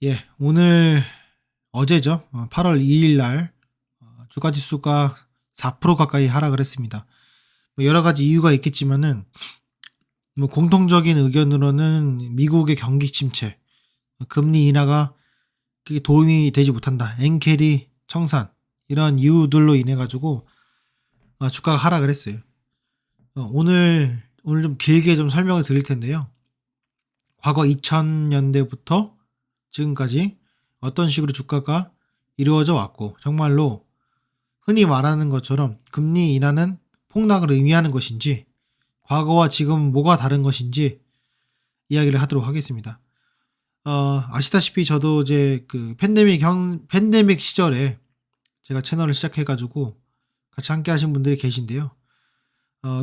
예, 오늘 어제죠. 8월 2일 날 주가 지수가 4% 가까이 하락을 했습니다. 뭐 여러 가지 이유가 있겠지만은 뭐 공통적인 의견으로는 미국의 경기 침체, 금리 인하가 그게 도움이 되지 못한다. 엔캐리 청산 이런 이유들로 인해 가지고 주가가 하락을 했어요. 오늘 좀 길게 좀 설명을 드릴 텐데요. 과거 2000년대부터 지금까지 어떤 식으로 주가가 이루어져 왔고 정말로 흔히 말하는 것처럼 금리 인하는 폭락을 의미하는 것인지 과거와 지금 뭐가 다른 것인지 이야기를 하도록 하겠습니다. 아시다시피 저도 이제 그 팬데믹 시절에 제가 채널을 시작해가지고 같이 함께 하신 분들이 계신데요.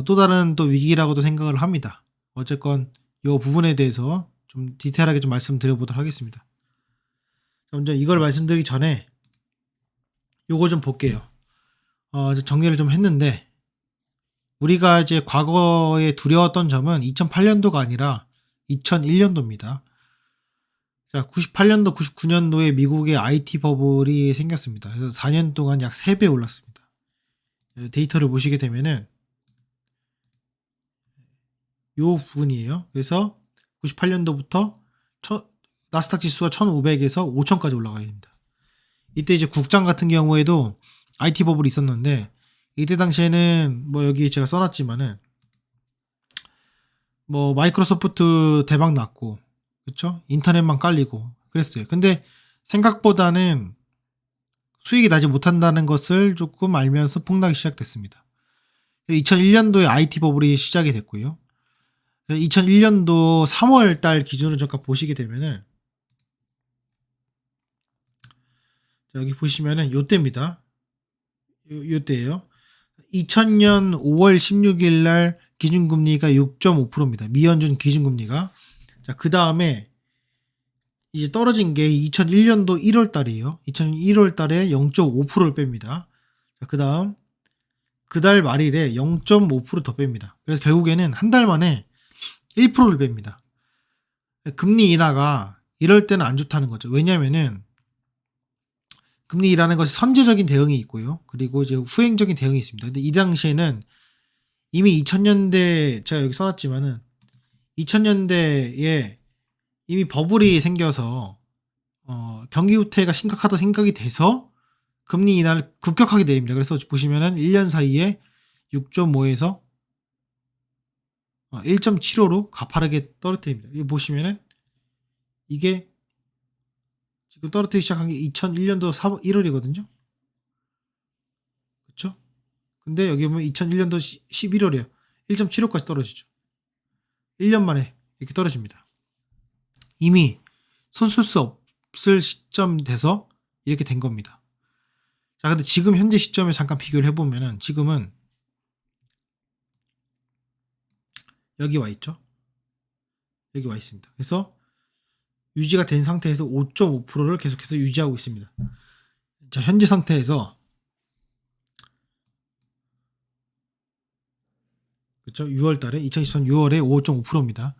또 다른 또 위기라고도 생각을 합니다. 어쨌건 이 부분에 대해서 좀 디테일하게 좀 말씀드려보도록 하겠습니다. 먼저 이걸 말씀드리기 전에 요거 좀 볼게요. 정리를 좀 했는데 우리가 이제 과거에 두려웠던 점은 2008년도가 아니라 2001년도입니다. 자, 98년도, 99년도에 미국의 IT 버블이 생겼습니다. 그래서 4년 동안 약 3배 올랐습니다. 데이터를 보시게 되면은 요 부분이에요. 그래서 98년도부터 나스닥 지수가 1500에서 5000까지 올라가야 됩니다. 이때 이제 국장 같은 경우에도 IT 버블이 있었는데 이때 당시에는 뭐 여기 제가 써놨지만은 뭐 마이크로소프트 대박 났고 그쵸? 인터넷만 깔리고 그랬어요. 근데 생각보다는 수익이 나지 못한다는 것을 조금 알면서 폭락이 시작됐습니다. 2001년도에 IT 버블이 시작이 됐고요. 2001년도 3월 달 기준으로 잠깐 보시게 되면은 여기 보시면은 요때입니다. 요때예요. 2000년 5월 16일 날 기준금리가 6.5%입니다. 미연준 기준금리가. 자, 그 다음에 이제 떨어진 게 2001년도 1월 달이에요. 2001월 달에 0.5%를 뺍니다. 자, 그 다음 그 달 말일에 0.5%더 뺍니다. 그래서 결국에는 한 달 만에 1%를 뺍니다. 금리 인하가 이럴 때는 안 좋다는 거죠. 왜냐면은 금리 인하는 것이 선제적인 대응이 있고요. 그리고 이제 후행적인 대응이 있습니다. 근데 이 당시에는 이미 2000년대 제가 여기 써놨지만은 2000년대에 이미 버블이 생겨서 경기 후퇴가 심각하다 생각이 돼서 금리 인하를 급격하게 내립니다. 그래서 보시면은 1년 사이에 6.5에서 1.75로 가파르게 떨어뜨립니다. 여기 보시면은 이게 지금 떨어뜨리기 시작한 게 2001년도 1월이거든요. 그렇죠? 근데 여기 보면 2001년도 11월이에요. 1.75까지 떨어지죠. 1년 만에 이렇게 떨어집니다. 이미 손쓸 수 없을 시점 돼서 이렇게 된 겁니다. 자, 근데 지금 현재 시점에 잠깐 비교를 해보면은 지금은 여기 와 있죠. 여기 와 있습니다. 그래서 유지가 된 상태에서 5.5%를 계속해서 유지하고 있습니다. 자, 현재 상태에서 그렇죠? 6월 달에 2023년 6월에 5.5%입니다.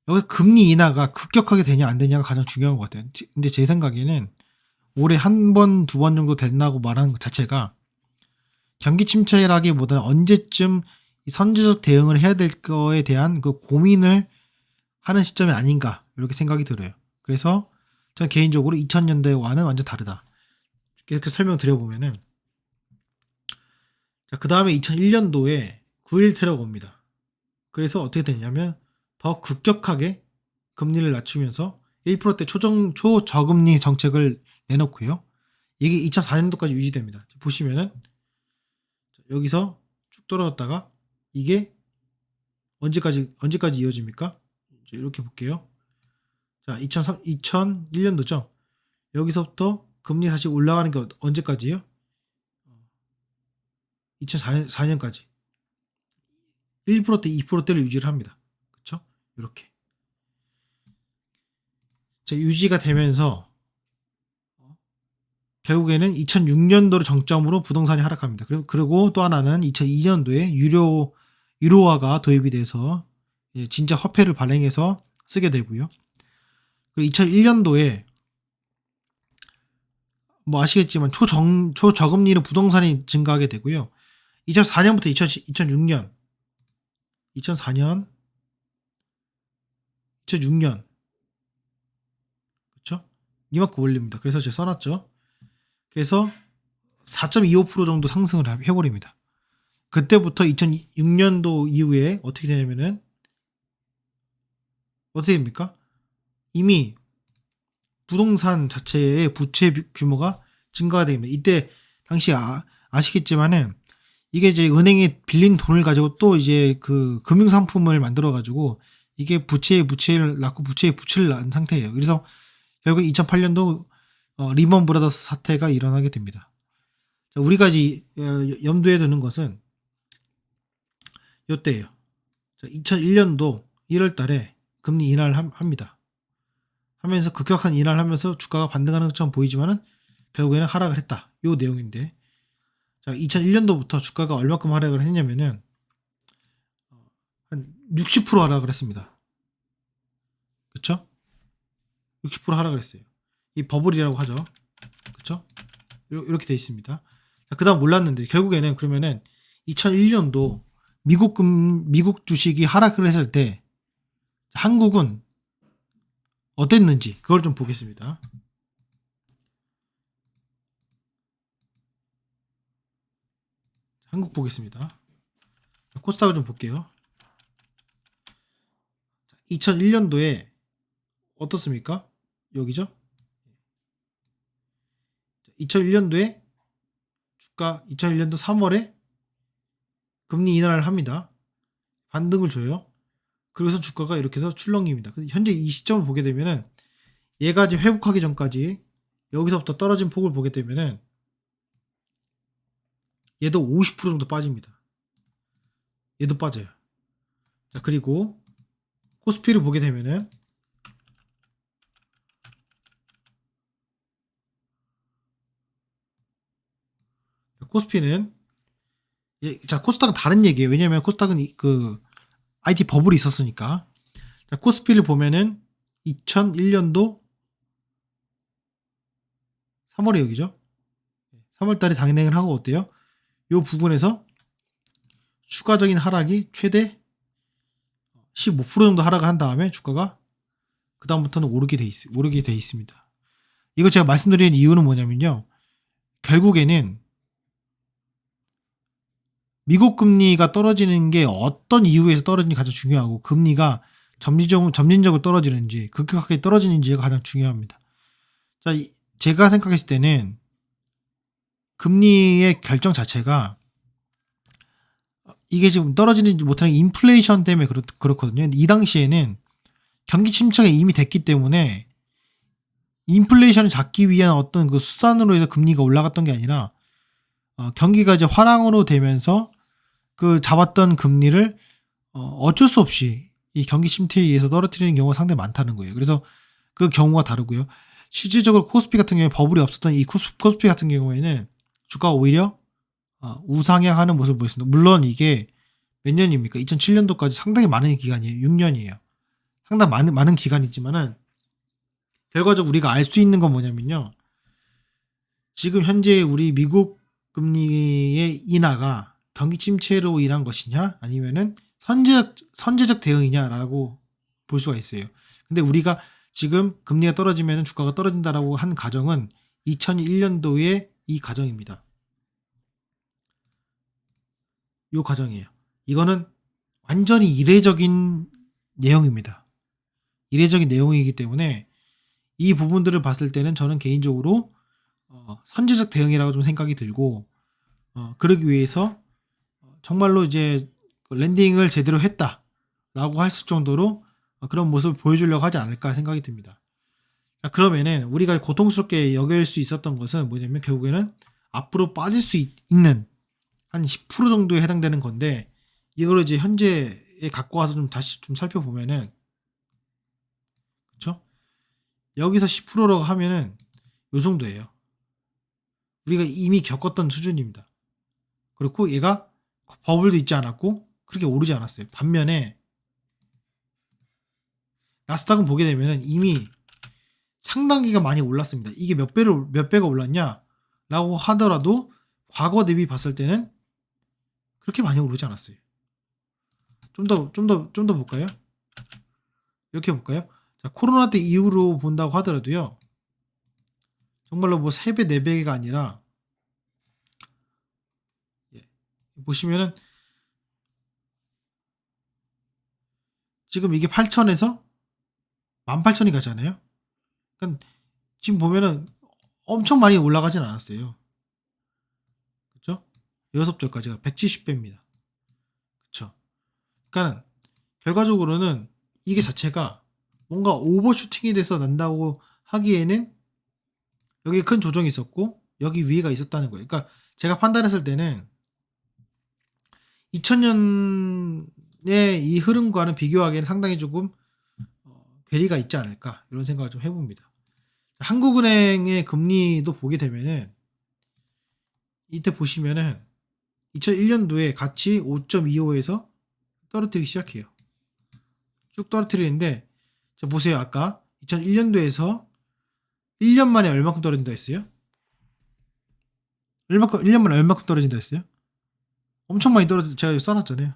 여기 금리 인하가 급격하게 되냐 안 되냐가 가장 중요한 것 같아요. 근데 제 생각에는 올해 한 번, 두 번 정도 된다고 말하는 것 자체가 경기 침체라기보다는 언제쯤 선제적 대응을 해야 될 거에 대한 그 고민을 하는 시점이 아닌가 이렇게 생각이 들어요. 그래서 저는 개인적으로 2000년대와는 완전 다르다. 이렇게 설명드려보면은 그 다음에 2001년도에 9.1 테러가 옵니다. 그래서 어떻게 되냐면 더 급격하게 금리를 낮추면서 1%대 초저금리 정책을 내놓고요. 이게 2004년도까지 유지됩니다. 보시면은 여기서 쭉 떨어졌다가 이게 언제까지 이어집니까? 이렇게 볼게요. 자, 2001년도죠. 여기서부터 금리 다시 올라가는 게 언제까지예요? 2004년까지 1%대 2%대를 유지를 합니다. 그렇죠? 이렇게. 자, 유지가 되면서 결국에는 2006년도를 정점으로 부동산이 하락합니다. 그리고 또 하나는 2002년도에 유로화가 도입이 돼서 진짜 화폐를 발행해서 쓰게 되고요. 그리고 2001년도에 뭐 아시겠지만 초저금리로 부동산이 증가하게 되고요. 2004년부터 2006년, 2004년, 2006년, 그렇죠? 이만큼 올립니다. 그래서 제가 써놨죠. 그래서 4.25% 정도 상승을 해버립니다. 그때부터 2006년도 이후에 어떻게 되냐면은 어떻게 됩니까? 이미 부동산 자체의 부채 규모가 증가가 됩니다. 이때 당시 아시겠지만은 이게 이제 은행에 빌린 돈을 가지고 또 이제 그 금융 상품을 만들어 가지고 이게 부채를 낳고 부채에 부채를 낳은 상태예요. 그래서 결국 2008년도 리먼 브라더스 사태가 일어나게 됩니다. 자, 우리가 이제 염두에 두는 것은 요때예요. 2001년도 1월 달에 금리 인하를 합니다. 하면서 급격한 인하를 하면서 주가가 반등하는 것처럼 보이지만은 결국에는 하락을 했다. 요 내용인데, 자, 2001년도부터 주가가 얼마큼 하락을 했냐면은 한 60% 하락을 했습니다. 그쵸? 60% 하락을 했어요. 이 버블이라고 하죠. 그쵸? 이렇게 돼 있습니다. 자, 그 다음 몰랐는데 결국에는 그러면은 2001년도 미국 주식이 하락을 했을 때 한국은 어땠는지 그걸 좀 보겠습니다. 한국 보겠습니다. 코스닥을 좀 볼게요. 2001년도에 어떻습니까? 여기죠? 2001년도에 주가 2001년도 3월에 금리 인하를 합니다. 반등을 줘요. 그래서 주가가 이렇게 해서 출렁입니다. 현재 이 시점을 보게 되면은 얘가 이제 회복하기 전까지 여기서부터 떨어진 폭을 보게 되면은 얘도 50% 정도 빠집니다. 얘도 빠져요. 자, 그리고 코스피를 보게 되면은 코스피는 자, 코스닥은 다른 얘기예요. 왜냐면 코스닥은 그 IT 버블이 있었으니까. 자, 코스피를 보면은 2001년도 3월에 여기죠. 3월 달에 단행을 하고 어때요? 요 부분에서 추가적인 하락이 최대 15% 정도 하락을 한 다음에 주가가 그 다음부터는 오르게 돼 있습니다. 이거 제가 말씀드리는 이유는 뭐냐면요. 결국에는 미국 금리가 떨어지는 게 어떤 이유에서 떨어지는지 가장 중요하고, 금리가 점진적으로 떨어지는지 급격하게 떨어지는지가 가장 중요합니다. 자, 제가 생각했을 때는 금리의 결정 자체가 이게 지금 떨어지지 못하는 인플레이션 때문에 그렇거든요. 이 당시에는 경기 침체가 이미 됐기 때문에 인플레이션을 잡기 위한 어떤 그 수단으로 해서 금리가 올라갔던 게 아니라 경기가 이제 화랑으로 되면서 그 잡았던 금리를 어쩔 수 없이 이 경기 침체에 의해서 떨어뜨리는 경우가 상당히 많다는 거예요. 그래서 그 경우가 다르고요. 실질적으로 코스피 같은 경우에 버블이 없었던 이 코스피 같은 경우에는 주가가 오히려 우상향하는 모습을 보였습니다. 물론 이게 몇 년입니까? 2007년도까지 상당히 많은 기간이에요. 6년이에요. 상당히 많은 기간이지만은 결과적으로 우리가 알 수 있는 건 뭐냐면요. 지금 현재 우리 미국 금리의 인하가 경기 침체로 인한 것이냐 아니면은 선제적 대응이냐라고 볼 수가 있어요. 근데 우리가 지금 금리가 떨어지면 주가가 떨어진다라고 한 가정은 2001년도의 이 가정입니다. 요 가정이에요. 이거는 완전히 이례적인 내용입니다. 이례적인 내용이기 때문에 이 부분들을 봤을 때는 저는 개인적으로 선제적 대응이라고 좀 생각이 들고, 그러기 위해서 정말로 이제 랜딩을 제대로 했다라고 할 정도로 그런 모습을 보여주려고 하지 않을까 생각이 듭니다. 자, 그러면은 우리가 고통스럽게 여길 수 있었던 것은 뭐냐면 결국에는 앞으로 빠질 수 있는 한 10% 정도에 해당되는 건데, 이걸 이제 현재에 갖고 와서 좀 다시 좀 살펴보면은, 그렇죠? 여기서 10%라고 하면은 요 정도예요. 우리가 이미 겪었던 수준입니다. 그렇고 얘가 버블도 있지 않았고 그렇게 오르지 않았어요. 반면에 나스닥은 보게 되면은 이미 상당기가 많이 올랐습니다. 이게 몇 배가 올랐냐라고 하더라도 과거 대비 봤을 때는 그렇게 많이 오르지 않았어요. 좀 더 볼까요? 이렇게 볼까요? 자, 코로나 때 이후로 본다고 하더라도요. 정말로 뭐 3배, 4배가 아니라 보시면은 지금 이게 8,000에서 18,000이 가잖아요. 그러니까 지금 보면은 엄청 많이 올라가진 않았어요. 그쵸? 6절까지가 170배입니다. 그쵸? 그러니까 결과적으로는 이게 자체가 뭔가 오버슈팅이 돼서 난다고 하기에는 여기 큰 조정이 있었고 여기 위에가 있었다는 거예요. 그러니까 제가 판단했을 때는 2000년의 이 흐름과는 비교하기에는 상당히 조금 괴리가 있지 않을까 이런 생각을 좀 해봅니다. 한국은행의 금리도 보게 되면은 이때 보시면은 2001년도에 같이 5.25에서 떨어뜨리기 시작해요. 쭉 떨어뜨리는데 자 보세요. 아까 2001년도에서 1년 만에 얼마큼 떨어진다 했어요? 1년 만에 얼마큼 떨어진다 했어요? 엄청 많이 떨어져. 제가 여기 써놨잖아요.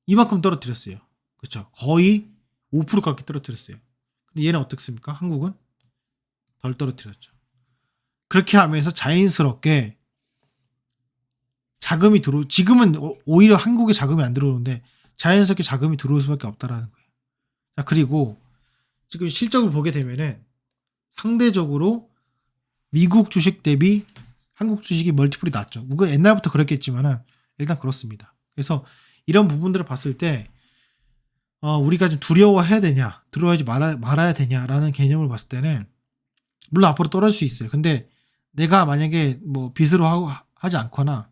이만큼 떨어뜨렸어요. 그렇죠? 거의 5% 가깝게 떨어뜨렸어요. 근데 얘는 어떻습니까? 한국은 덜 떨어뜨렸죠. 그렇게 하면서 자연스럽게 자금이 지금은 오히려 한국에 자금이 안 들어오는데 자연스럽게 자금이 들어올 수밖에 없다라는 거예요. 자, 그리고 지금 실적을 보게 되면은 상대적으로 미국 주식 대비 한국 주식이 멀티플이 낮죠. 그거 옛날부터 그랬겠지만은 일단 그렇습니다. 그래서 이런 부분들을 봤을 때 우리가 좀 두려워해야 되냐, 두려워하지 말아야 되냐라는 개념을 봤을 때는 물론 앞으로 떨어질 수 있어요. 근데 내가 만약에 뭐 빚으로 하지 않거나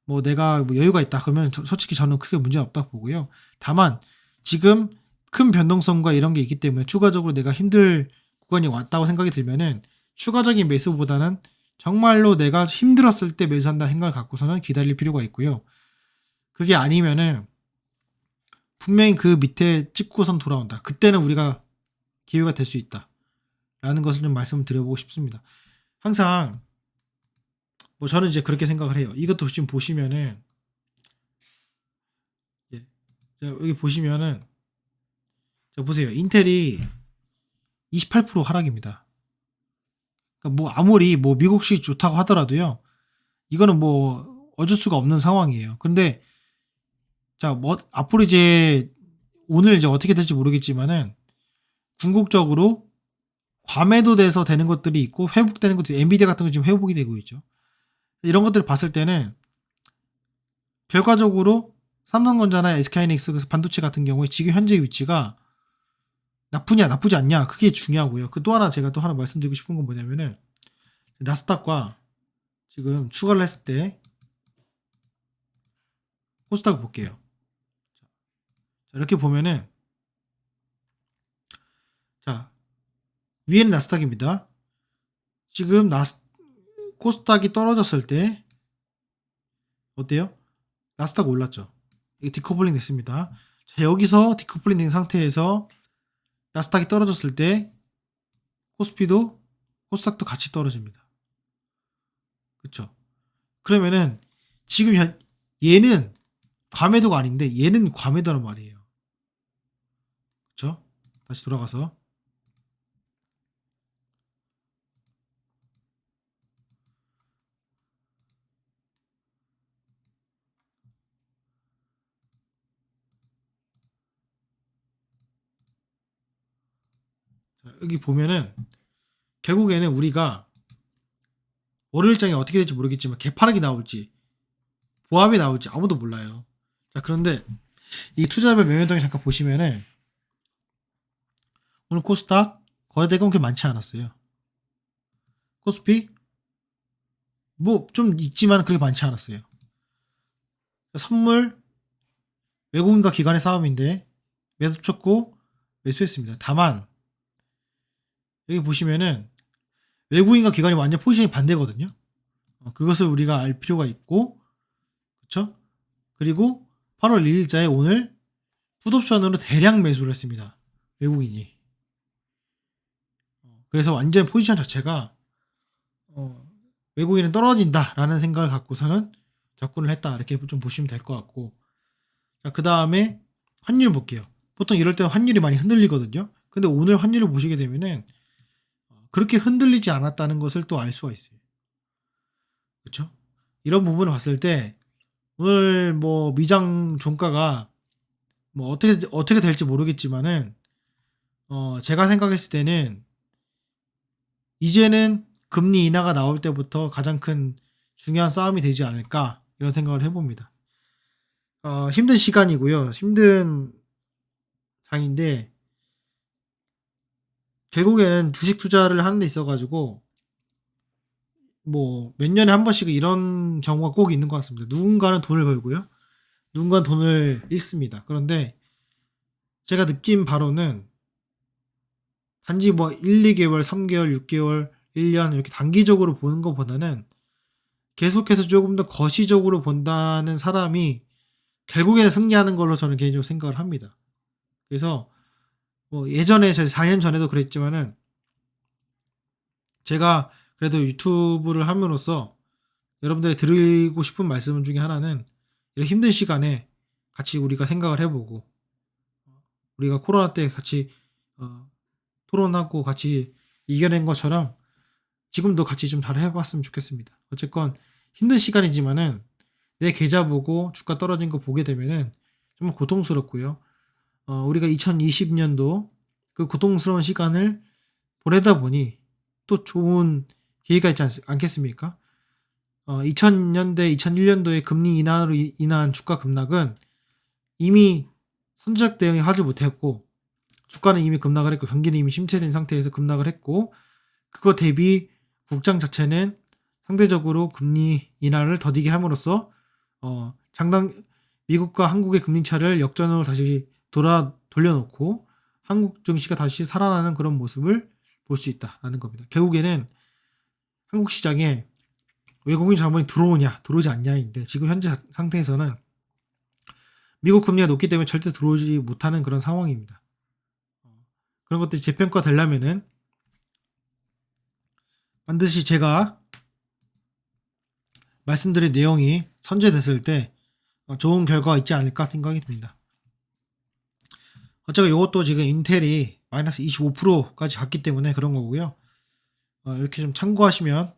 뭐 내가 뭐 여유가 있다 그러면 솔직히 저는 크게 문제 없다고 보고요. 다만 지금 큰 변동성과 이런 게 있기 때문에 추가적으로 내가 힘들 구간이 왔다고 생각이 들면은 추가적인 매수보다는 정말로 내가 힘들었을 때 매수한다는 생각을 갖고서는 기다릴 필요가 있고요. 그게 아니면은 분명히 그 밑에 찍고선 돌아온다. 그때는 우리가 기회가 될 수 있다. 라는 것을 좀 말씀을 드려보고 싶습니다. 항상 뭐 저는 이제 그렇게 생각을 해요. 이것도 지금 보시면은 예. 자, 여기 보시면은 자 보세요. 인텔이 28% 하락입니다. 그러니까 뭐 아무리 뭐 미국식 좋다고 하더라도요. 이거는 뭐 어쩔 수가 없는 상황이에요. 근데 자, 뭐 앞으로 이제 오늘 이제 어떻게 될지 모르겠지만은 궁극적으로 과매도돼서 되는 것들이 있고 회복되는 것들이 엔비디아 같은 거 지금 회복이 되고 있죠. 이런 것들을 봤을 때는 결과적으로 삼성전자나 SK하이닉스 반도체 같은 경우에 지금 현재 위치가 나쁘냐 나쁘지 않냐 그게 중요하고요. 그 또 하나 제가 또 하나 말씀드리고 싶은 건 뭐냐면은 나스닥과 지금 추가를 했을 때 코스닥을 볼게요. 자, 이렇게 보면은 자 위에는 나스닥입니다. 지금 코스닥이 떨어졌을 때 어때요? 나스닥 올랐죠. 이게 디커플링 됐습니다. 자, 여기서 디커플링 된 상태에서 나스닥이 떨어졌을 때 코스피도 코스닥도 같이 떨어집니다. 그쵸? 그러면은 지금 얘는 과매도가 아닌데 얘는 과매도란 말이에요. 그쵸? 다시 돌아가서 자, 여기 보면은 결국에는 우리가 월요일장이 어떻게 될지 모르겠지만 개파락이 나올지 보합이 나올지 아무도 몰라요. 자, 그런데 이 투자별 매매동에 잠깐 보시면은 오늘 코스닥 거래대금 그렇게 많지 않았어요. 코스피 뭐 좀 있지만 그렇게 많지 않았어요. 선물 외국인과 기관의 싸움인데 매수 쳤고 매수했습니다. 다만 여기 보시면은 외국인과 기관이 완전 포지션이 반대거든요. 그것을 우리가 알 필요가 있고 그쵸? 그리고 8월 1일자에 오늘 풋옵션으로 대량 매수를 했습니다. 외국인이. 그래서 완전 포지션 자체가 외국인은 떨어진다라는 생각을 갖고서는 접근을 했다. 이렇게 좀 보시면 될 것 같고. 자, 그 다음에 환율 볼게요. 보통 이럴 때는 환율이 많이 흔들리거든요. 근데 오늘 환율을 보시게 되면은 그렇게 흔들리지 않았다는 것을 또 알 수가 있어요. 그렇죠? 이런 부분을 봤을 때 오늘 뭐 미장 종가가 뭐 어떻게 될지 모르겠지만은 제가 생각했을 때는 이제는 금리 인하가 나올 때부터 가장 큰 중요한 싸움이 되지 않을까 이런 생각을 해봅니다. 힘든 시간이고요. 힘든 장인데 결국에는 주식 투자를 하는 데 있어 가지고 뭐 몇 년에 한 번씩 이런 경우가 꼭 있는 것 같습니다. 누군가는 돈을 벌고요. 누군가는 돈을 잃습니다. 그런데 제가 느낀 바로는 단지 뭐 1-2개월, 3개월, 6개월, 1년 이렇게 단기적으로 보는 것보다는 계속해서 조금 더 거시적으로 본다는 사람이 결국에는 승리하는 걸로 저는 개인적으로 생각을 합니다. 그래서 뭐 예전에 제가 4년 전에도 그랬지만은 제가 그래도 유튜브를 함으로써 여러분들에게 드리고 싶은 말씀 중에 하나는 이런 힘든 시간에 같이 우리가 생각을 해 보고 우리가 코로나 때 같이 어 토론하고 같이 이겨낸 것처럼 지금도 같이 좀 잘 해 봤으면 좋겠습니다. 어쨌건 힘든 시간이지만은 내 계좌 보고 주가 떨어진 거 보게 되면은 정말 고통스럽고요. 우리가 2020 년도 그 고통스러운 시간을 보내다 보니 또 좋은 기회가 있지 않겠습니까? 2000년대, 2001 년도에 금리 인하로 인한 주가 급락은 이미 선제적 대응이 하지 못했고 주가는 이미 급락을 했고 경기는 이미 침체된 상태에서 급락을 했고 그거 대비 국장 자체는 상대적으로 금리 인하를 더디게 함으로써 장당 미국과 한국의 금리 차를 역전으로 다시 돌려놓고 한국 증시가 다시 살아나는 그런 모습을 볼 수 있다라는 겁니다. 결국에는 한국 시장에 외국인 자본이 들어오냐 들어오지 않냐인데 지금 현재 상태에서는 미국 금리가 높기 때문에 절대 들어오지 못하는 그런 상황입니다. 그런 것들이 재평가 되려면은 반드시 제가 말씀드린 내용이 선제됐을 때 좋은 결과가 있지 않을까 생각이 듭니다. 어차피 이것도 지금 인텔이 마이너스 25%까지 갔기 때문에 그런 거고요. 이렇게 좀 참고하시면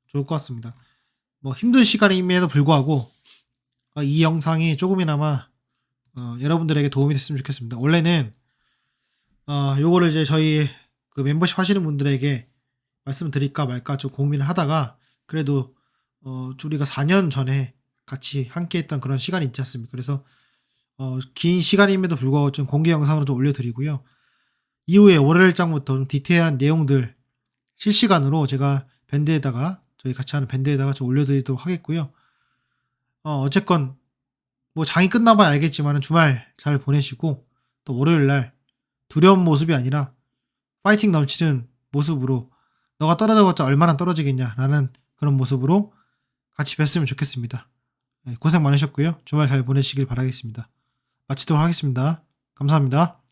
좋을 것 같습니다. 뭐 힘든 시간임에도 불구하고 이 영상이 조금이나마 여러분들에게 도움이 됐으면 좋겠습니다. 원래는 요거를 이제 저희 그 멤버십 하시는 분들에게 말씀드릴까 말까 좀 고민을 하다가 그래도 우리가 4년 전에 같이 함께했던 그런 시간이 있지 않습니까? 그래서 긴 시간임에도 불구하고 좀 공개 영상으로 좀 올려드리고요. 이후에 월요일장부터 좀 디테일한 내용들 실시간으로 제가 밴드에다가 저희 같이 하는 밴드에다가 좀 올려드리도록 하겠고요. 어쨌건 뭐 장이 끝나봐야 알겠지만 주말 잘 보내시고 또 월요일날 두려운 모습이 아니라 파이팅 넘치는 모습으로 너가 떨어져봤자 얼마나 떨어지겠냐라는 그런 모습으로 같이 뵀으면 좋겠습니다. 고생 많으셨고요. 주말 잘 보내시길 바라겠습니다. 마치도록 하겠습니다. 감사합니다.